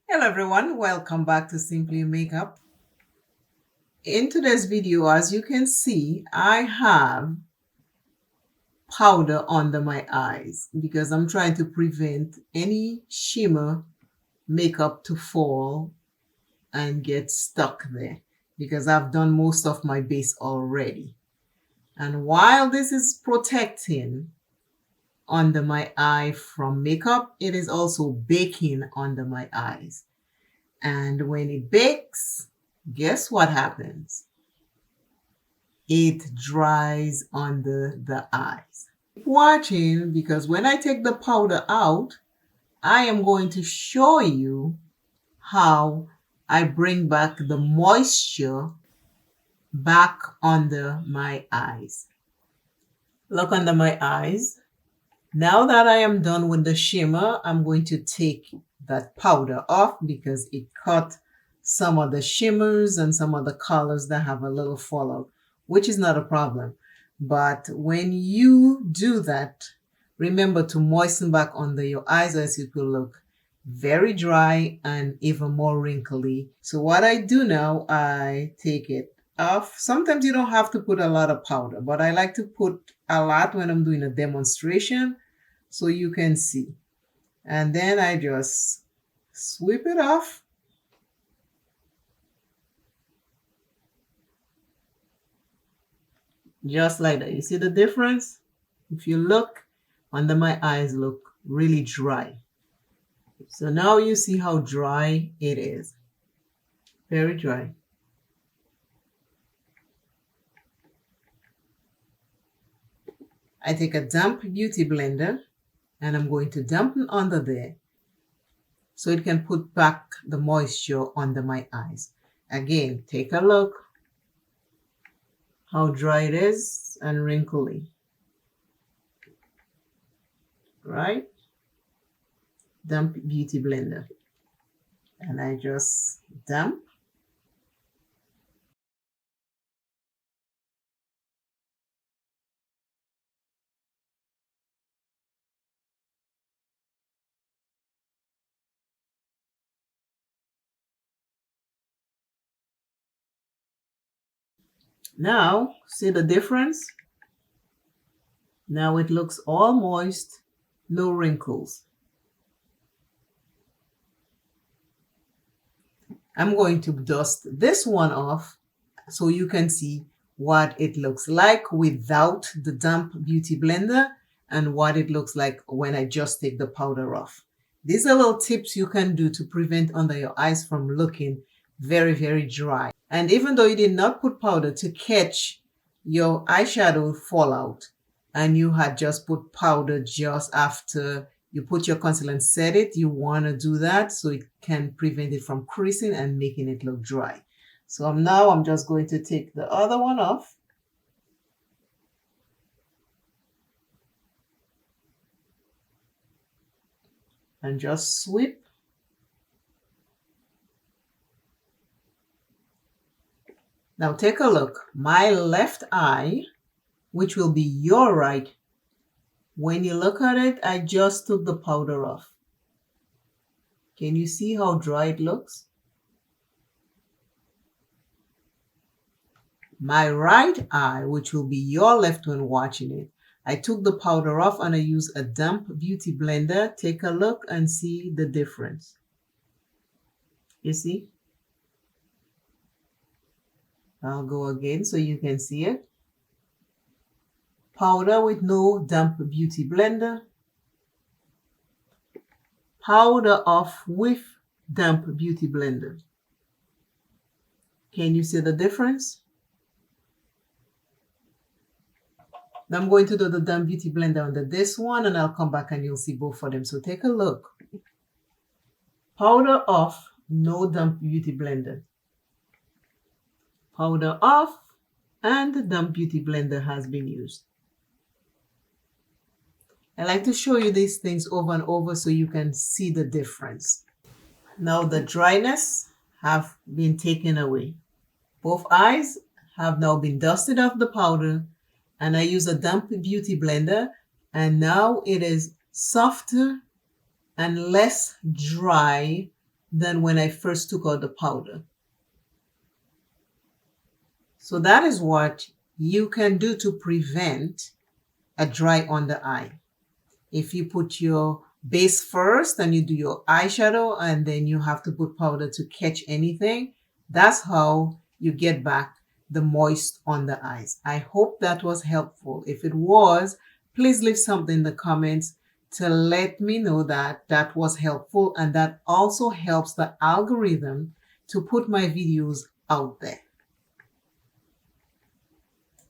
Hello everyone, welcome back to Simply Makeup. In today's video, as you can see, I have powder under my eyes because I'm trying to prevent any shimmer makeup to fall and get stuck there because I've done most of my base already. And while this is protecting under my eye from makeup, it is also baking under my eyes. And when it bakes, guess what happens? It dries under the eyes. Keep watching because when I take the powder out, I am going to show you how I bring back the moisture back under my eyes. Look under my eyes. Now that I am done with the shimmer, I'm going to take that powder off because it cut some of the shimmers and some of the colors that have a little fallout, which is not a problem. But when you do that, remember to moisten back under your eyes, as it will look very dry and even more wrinkly. So what I do now, I take it off. Sometimes you don't have to put a lot of powder, but I like to put a lot when I'm doing a demonstration so you can see. And then I just sweep it off. Just like that. You see the difference? If you look, under my eyes look really dry. So now you see how dry it is. Very dry. I take a damp beauty blender and I'm going to dampen under there so it can put back the moisture under my eyes. Again, take a look how dry it is and wrinkly. Right? Damp beauty blender. And I just damp. Now, see the difference? Now it looks all moist, no wrinkles. I'm going to dust this one off so you can see what it looks like without the damp beauty blender and what it looks like when I just take the powder off. These are little tips you can do to prevent under your eyes from looking very, very dry. And even though you did not put powder to catch your eyeshadow fallout and you had just put powder just after you put your concealer and set it, you want to do that so it can prevent it from creasing and making it look dry. So now I'm just going to take the other one off. And just sweep. Now take a look. My left eye, which will be your right, when you look at it, I just took the powder off. Can you see how dry it looks? My right eye, which will be your left when watching it, I took the powder off and I used a damp beauty blender. Take a look and see the difference. You see? I'll go again so you can see it. Powder with no damp beauty blender. Powder off with damp beauty blender. Can you see the difference? Now I'm going to do the damp beauty blender under this one and I'll come back and you'll see both of them. So take a look. Powder off, no damp beauty blender. Powder off and the damp beauty blender has been used. I like to show you these things over and over so you can see the difference. Now the dryness have been taken away. Both eyes have now been dusted off the powder and I use a damp beauty blender and now it is softer and less dry than when I first took out the powder. So that is what you can do to prevent a dry under eye. If you put your base first and you do your eyeshadow and then you have to put powder to catch anything, that's how you get back the moist on the eyes. I hope that was helpful. If it was, please leave something in the comments to let me know that that was helpful, and that also helps the algorithm to put my videos out there.